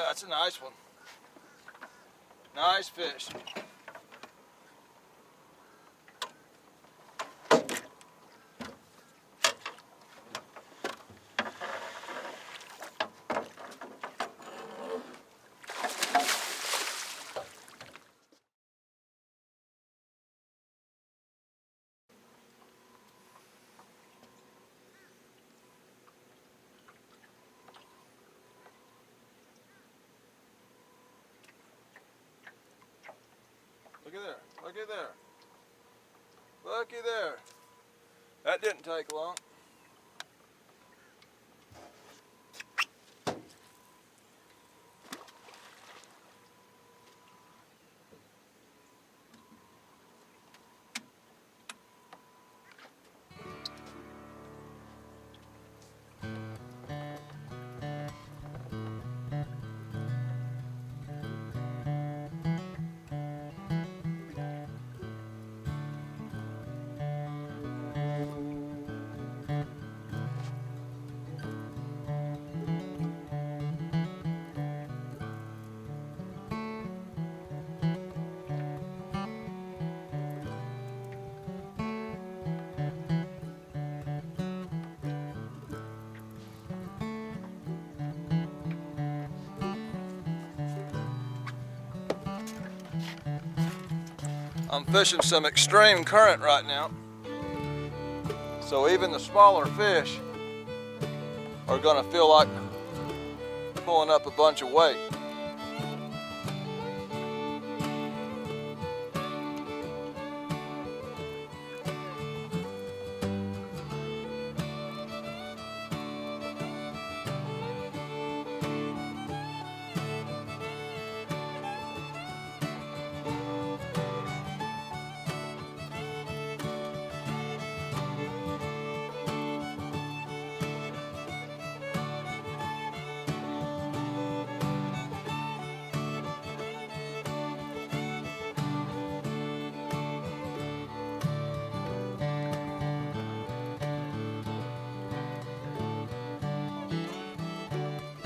that's a nice one. Nice fish. Looky there, looky there. Looky there. That didn't take long. I'm fishing some extreme current right now, so even the smaller fish are gonna feel like pulling up a bunch of weight.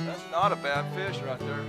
That's not a bad fish right there.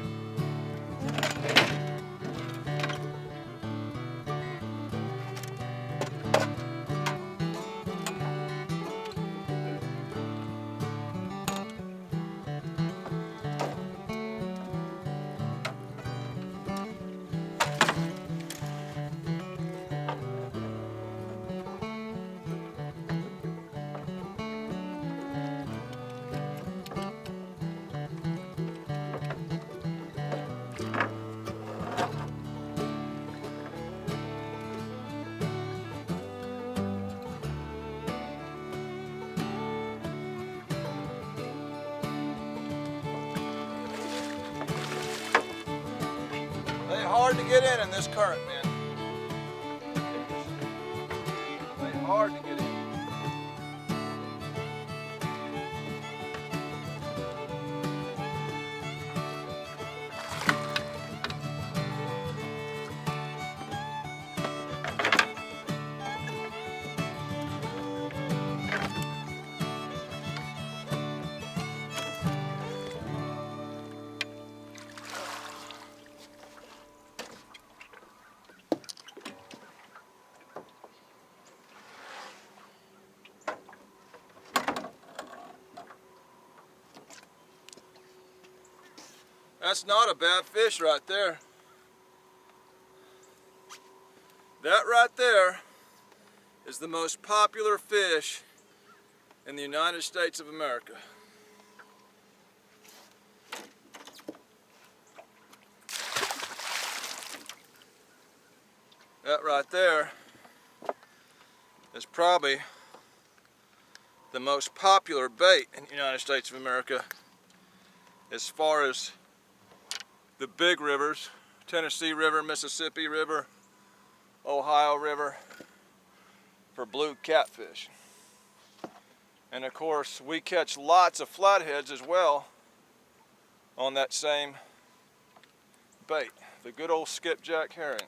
They hard to get in this current, man. They hard to get in. That's not a bad fish right there. That right there is the most popular fish in the United States of America. That right there is probably the most popular bait in the United States of America as far as the big rivers, Tennessee River, Mississippi River, Ohio River, for blue catfish. And of course, we catch lots of flatheads as well on that same bait, the good old skipjack herring.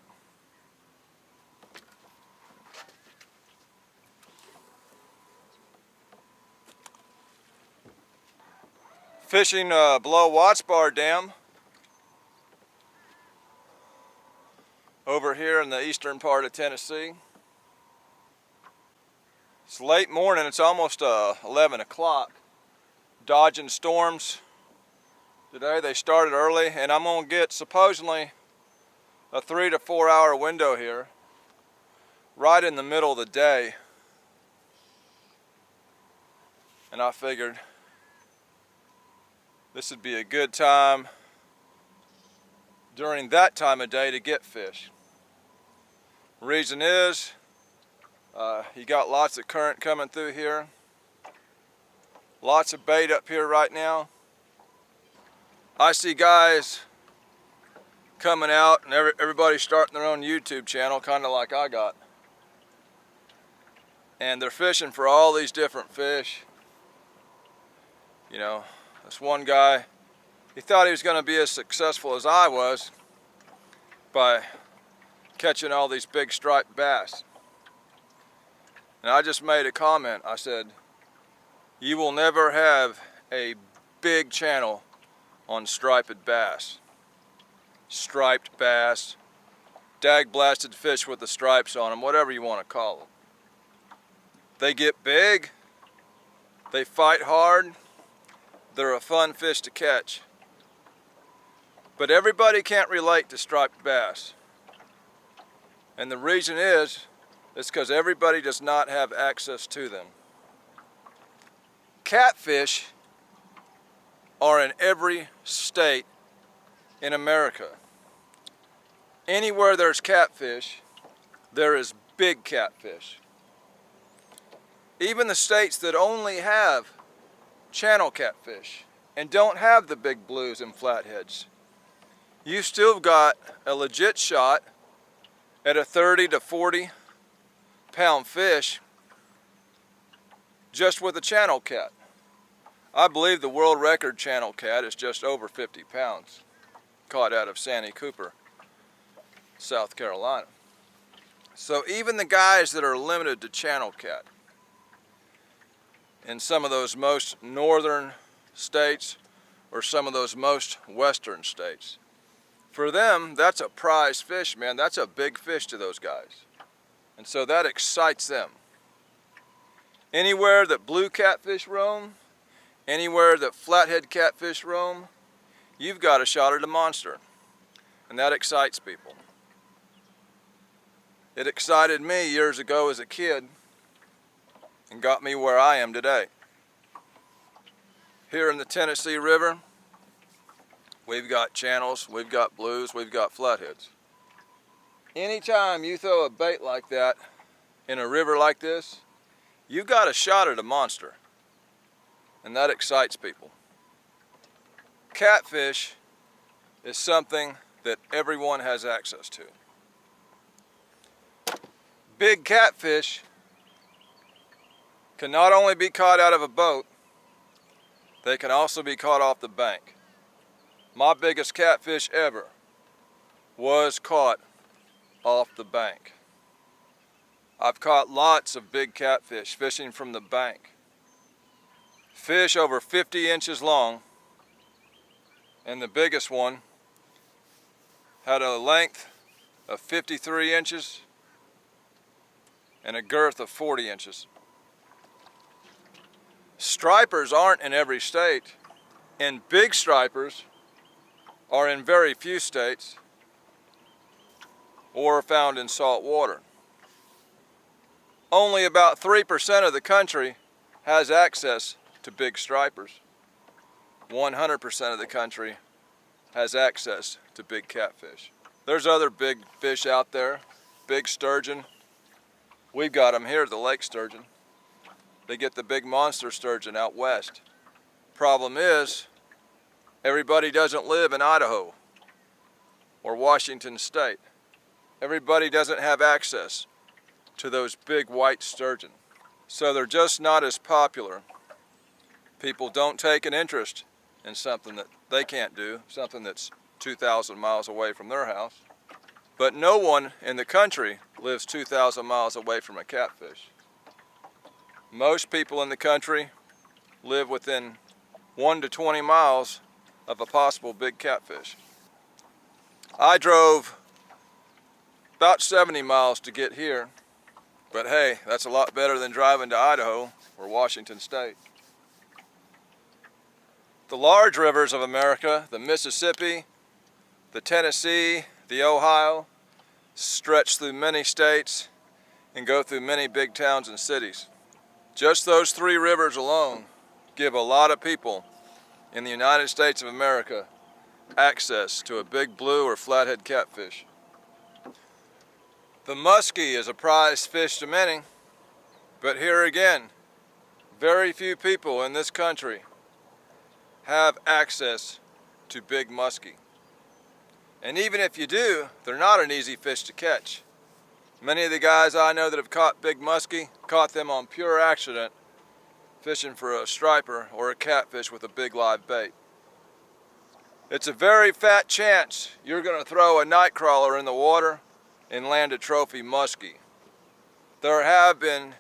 Fishing below Watts Bar Dam over here in the eastern part of Tennessee. It's late morning, it's almost 11 o'clock. Dodging storms. Today they started early, and I'm gonna get supposedly a 3 to 4 hour window here, right in the middle of the day. And I figured this would be a good time during that time of day to get fish. Reason is, you got lots of current coming through here. Lots of bait up here right now. I see guys coming out and everybody's starting their own YouTube channel, kind of like I got. And they're fishing for all these different fish. You know, this one guy, he thought he was going to be as successful as I was by catching all these big striped bass. And I just made a comment. I said, you will never have a big channel on striped bass. Striped bass, dag-blasted fish with the stripes on them, whatever you want to call them. They get big, they fight hard, they're a fun fish to catch. But everybody can't relate to striped bass. And the reason is because everybody does not have access to them. Catfish are in every state in America. Anywhere there's catfish, there is big catfish. Even the states that only have channel catfish and don't have the big blues and flatheads, you still got a legit shot at a 30 to 40 pound fish just with a channel cat. I believe the world record channel cat is just over 50 pounds, caught out of Santee Cooper, South Carolina. So even the guys that are limited to channel cat in some of those most northern states or some of those most western states, for them, that's a prize fish, man. That's a big fish to those guys. And so that excites them. Anywhere that blue catfish roam, anywhere that flathead catfish roam, you've got a shot at a monster. And that excites people. It excited me years ago as a kid and got me where I am today. Here in the Tennessee River, we've got channels, we've got blues, we've got flatheads. Anytime you throw a bait like that in a river like this, you've got a shot at a monster. And that excites people. Catfish is something that everyone has access to. Big catfish can not only be caught out of a boat, they can also be caught off the bank. My biggest catfish ever was caught off the bank. I've caught lots of big catfish fishing from the bank. Fish over 50 inches long, and the biggest one had a length of 53 inches and a girth of 40 inches. Stripers aren't in every state, and big stripers are in very few states or are found in salt water. Only about 3% of the country has access to big stripers. 100% of the country has access to big catfish. There's other big fish out there, big sturgeon. We've got them here, the lake sturgeon. They get the big monster sturgeon out west. Problem is, everybody doesn't live in Idaho or Washington State. Everybody doesn't have access to those big white sturgeon. So they're just not as popular. People don't take an interest in something that they can't do, something that's 2,000 miles away from their house. But no one in the country lives 2,000 miles away from a catfish. Most people in the country live within 1 to 20 miles of a possible big catfish. I drove about 70 miles to get here, but hey, that's a lot better than driving to Idaho or Washington State. The large rivers of America, the Mississippi, the Tennessee, the Ohio, stretch through many states and go through many big towns and cities. Just those 3 rivers alone give a lot of people in the United States of America access to a big blue or flathead catfish. The muskie is a prized fish to many, but here again, very few people in this country have access to big muskie. And even if you do, they're not an easy fish to catch. Many of the guys I know that have caught big muskie caught them on pure accident, fishing for a striper or a catfish with a big live bait. It's a very fat chance you're going to throw a night crawler in the water and land a trophy muskie. There have been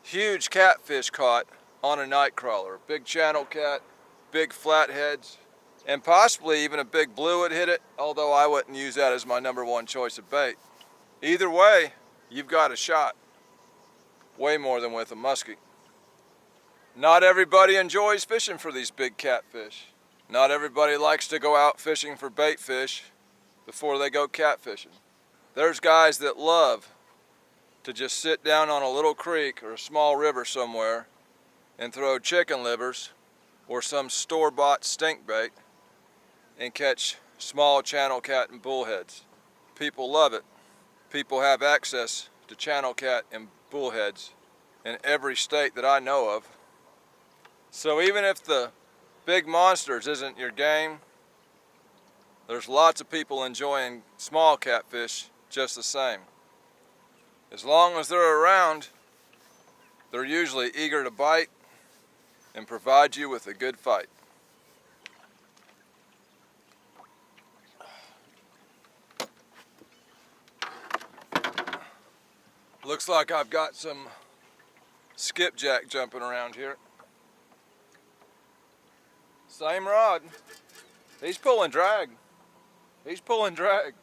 huge catfish caught on a night crawler, big channel cat, big flatheads, and possibly even a big bluewood hit it, although I wouldn't use that as my #1 choice of bait. Either way, you've got a shot, way more than with a muskie. Not everybody enjoys fishing for these big catfish. Not everybody likes to go out fishing for bait fish before they go catfishing. There's guys that love to just sit down on a little creek or a small river somewhere and throw chicken livers or some store-bought stink bait and catch small channel cat and bullheads. People love it. People have access to channel cat and bullheads in every state that I know of. So even if the big monsters isn't your game, there's lots of people enjoying small catfish just the same. As long as they're around, they're usually eager to bite and provide you with a good fight. Looks like I've got some skipjack jumping around here. Same rod. He's pulling drag. He's pulling drag.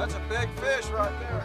That's a big fish right there.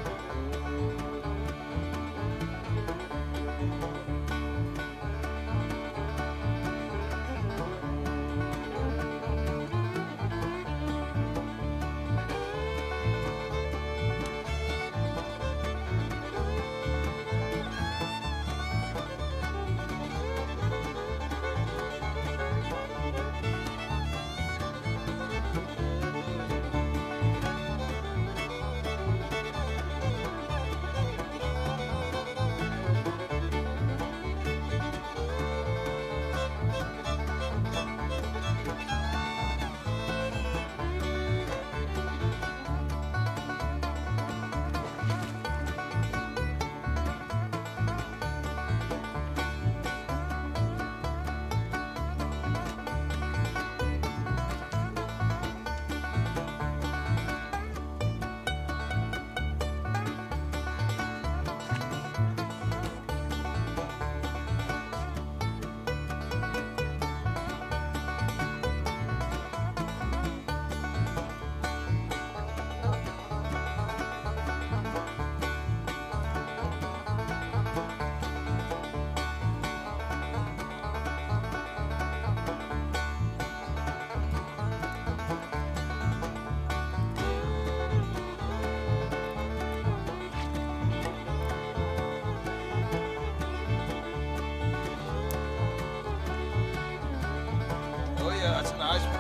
Oh yeah, that's a nice one.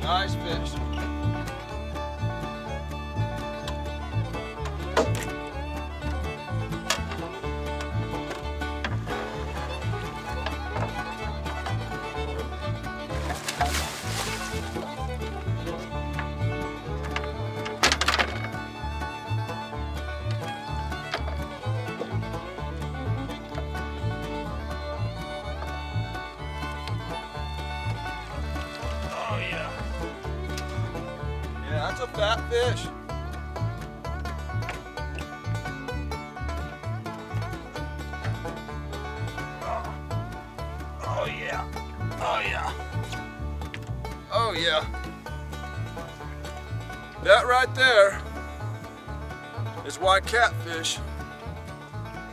Nice fish. That's a fat fish. Oh yeah. Oh yeah. Oh yeah. That right there is why catfish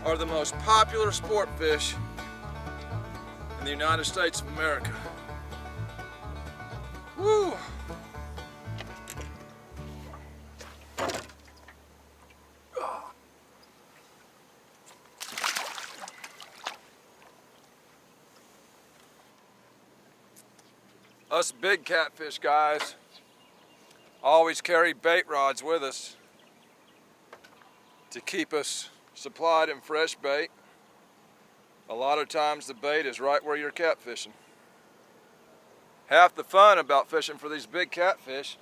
are the most popular sport fish in the United States of America. Woo! Us big catfish guys always carry bait rods with us to keep us supplied in fresh bait. A lot of times the bait is right where you're catfishing. Half the fun about fishing for these big catfish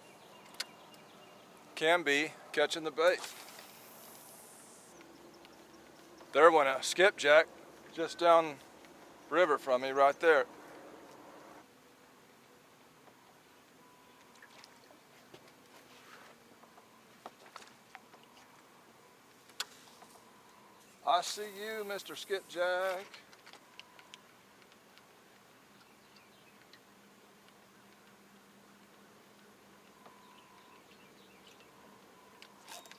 can be catching the bait. There went a skipjack just down river from me right there. I see you, Mr. Skipjack.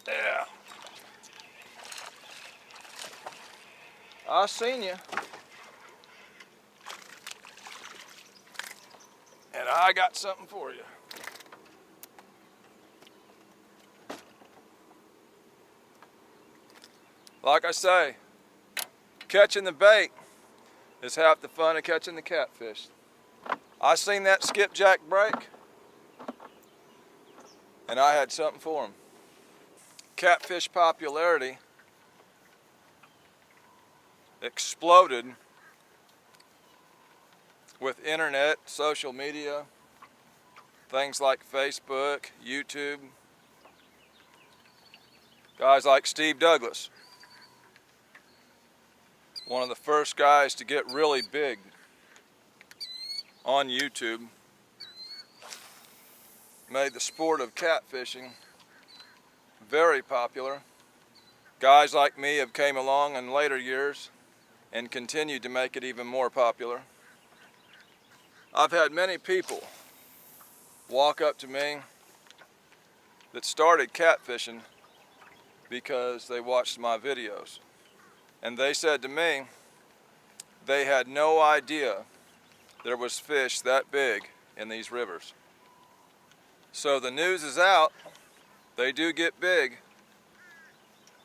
Yeah. I seen you. And I got something for you. Like I say, catching the bait is half the fun of catching the catfish. I seen that skipjack break, and I had something for him. Catfish popularity exploded with internet, social media, things like Facebook, YouTube. Guys like Steve Douglas, one of the first guys to get really big on YouTube, made the sport of catfishing very popular. Guys like me have came along in later years and continued to make it even more popular. I've had many people walk up to me that started catfishing because they watched my videos. And they said to me, they had no idea there was fish that big in these rivers. So the news is out, they do get big,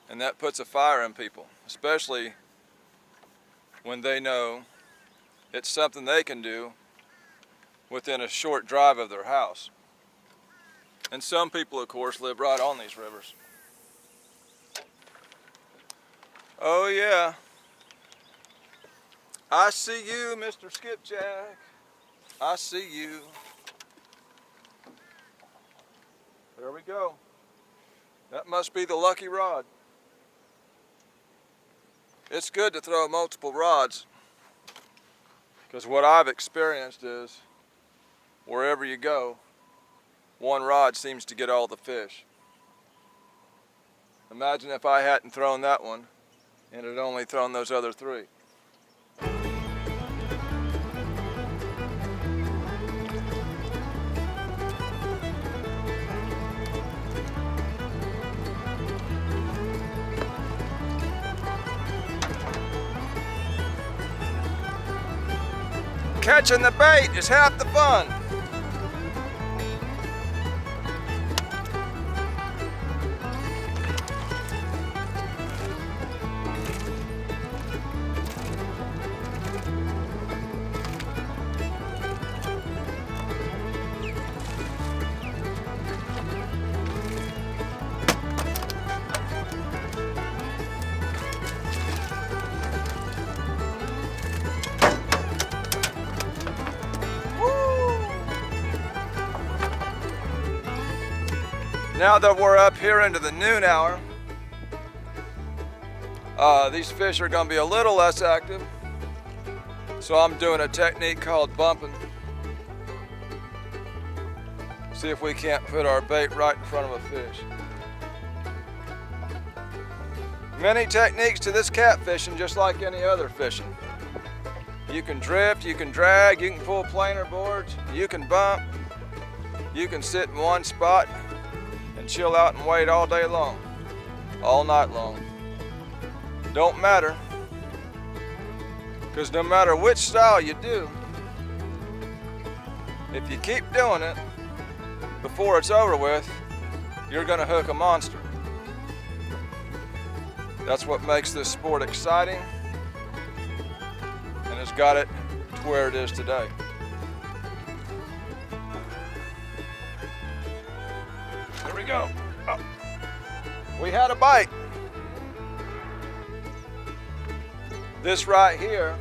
and that puts a fire in people, especially when they know it's something they can do within a short drive of their house. And some people, of course, live right on these rivers. Oh yeah, I see you, Mr. Skipjack. I see you. There we go. That must be the lucky rod. It's good to throw multiple rods, because what I've experienced is wherever you go, one rod seems to get all the fish. Imagine if I hadn't thrown that one and had only thrown those other three. Catching the bait is half the fun. Now that we're up here into the noon hour, these fish are going to be a little less active, so I'm doing a technique called bumping. See if we can't put our bait right in front of a fish. Many techniques to this catfishing, just like any other fishing. You can drift, you can drag, you can pull planer boards, you can bump, you can sit in one spot and chill out and wait all day long, all night long. Don't matter, because no matter which style you do, if you keep doing it, before it's over with, you're gonna hook a monster. That's what makes this sport exciting and has got it to where it is today. There we go. Oh. We had a bite. This right here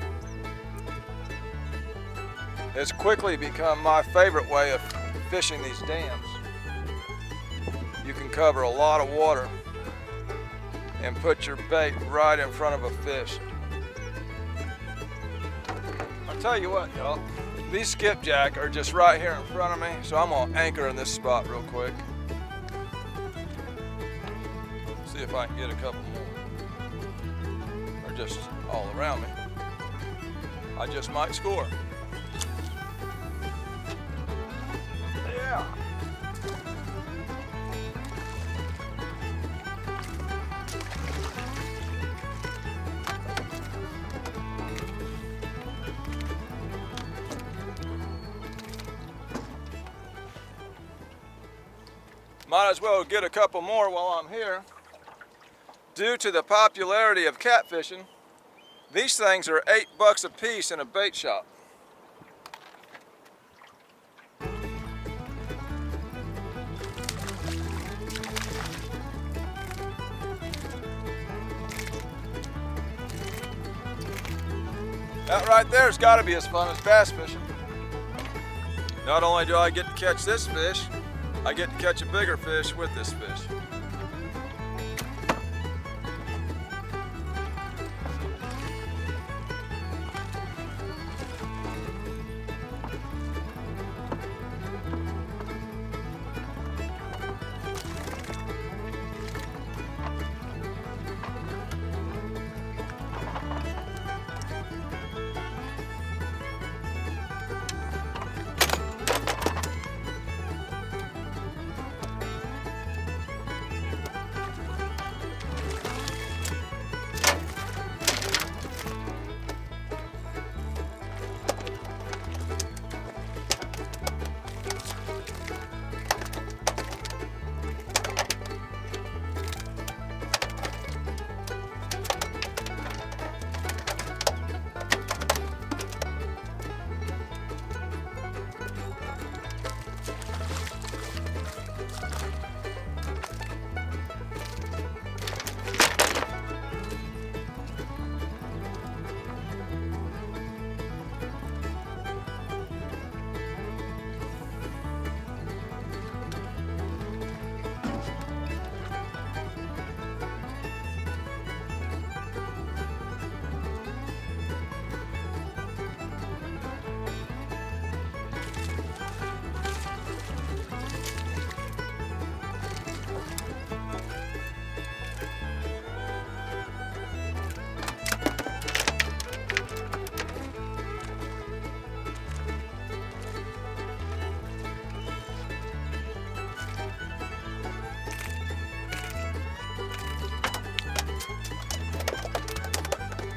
has quickly become my favorite way of fishing these dams. You can cover a lot of water and put your bait right in front of a fish. I'll tell you what, y'all, these skipjack are just right here in front of me, so I'm gonna anchor in this spot real quick. See if I can get a couple more. They're just all around me. I just might score. Yeah. Might as well get a couple more while I'm here. Due to the popularity of catfishing, these things are $8 a piece in a bait shop. That right there has got to be as fun as bass fishing. Not only do I get to catch this fish, I get to catch a bigger fish with this fish.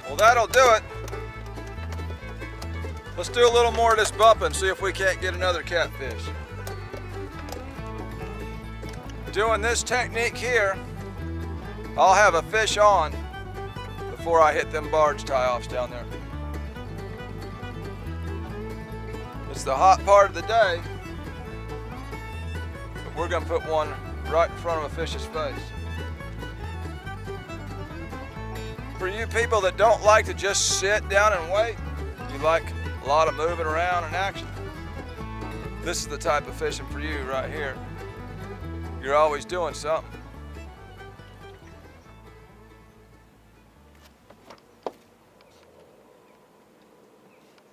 Well, that'll do it. Let's do a little more of this bumping, see if we can't get another catfish. Doing this technique here, I'll have a fish on before I hit them barge tie-offs down there. It's the hot part of the day, but we're gonna put one right in front of a fish's face. For you people that don't like to just sit down and wait, you like a lot of moving around and action, this is the type of fishing for you right here. You're always doing something.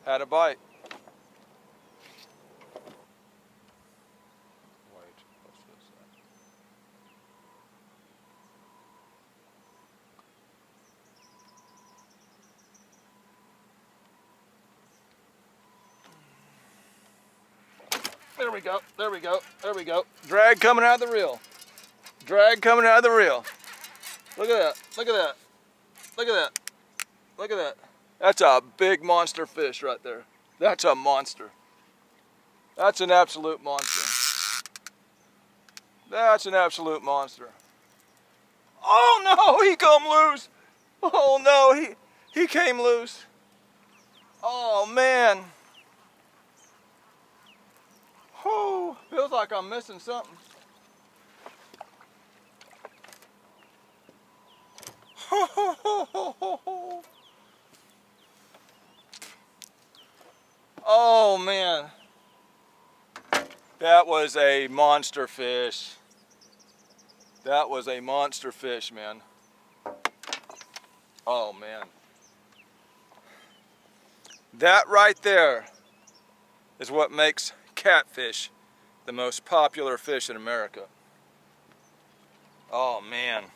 Had a bite. There we go, there we go, there we go. Drag coming out of the reel. Drag coming out of the reel. Look at that, look at that, look at that, look at that. That's a big monster fish right there. That's a monster. That's an absolute monster. That's an absolute monster. Oh no, he come loose. Oh no, he came loose. Oh man. Oh, feels like I'm missing something. Oh man. That was a monster fish. That was a monster fish, man. Oh man. That right there is what makes catfish the most popular fish in America. Oh man.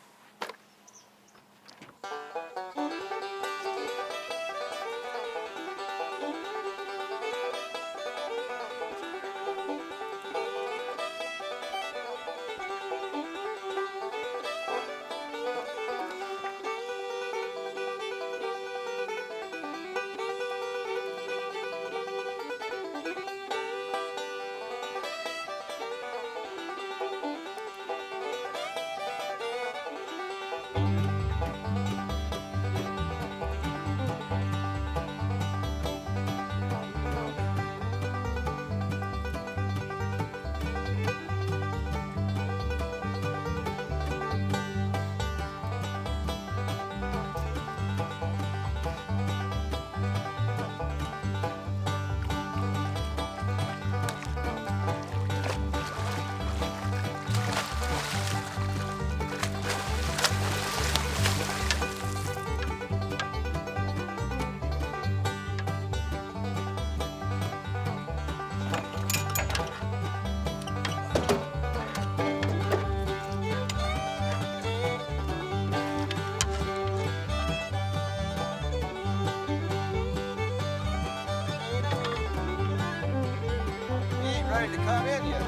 Ready to come in yet.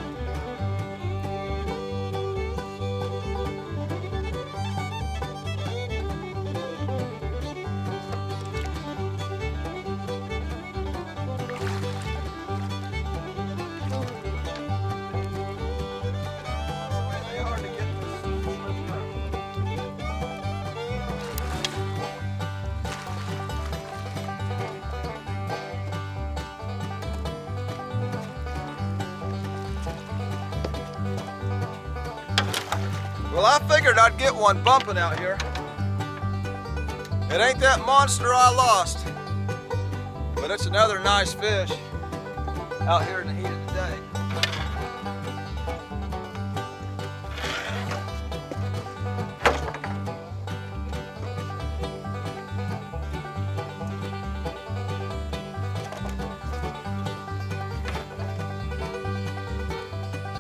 Really hard to get Well, I figured I'd get one bumping out here. It ain't that monster I lost, but it's another nice fish out here in the heat of the day.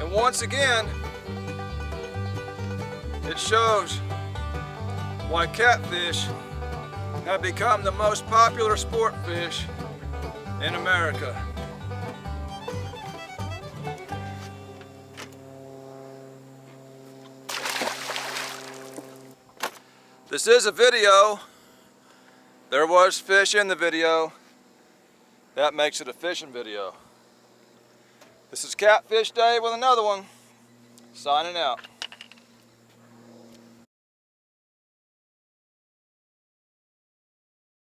And once again, it shows why catfish have become the most popular sport fish in America. This is a video. There was fish in the video. That makes it a fishing video. This is Catfish Day with another one. Signing out.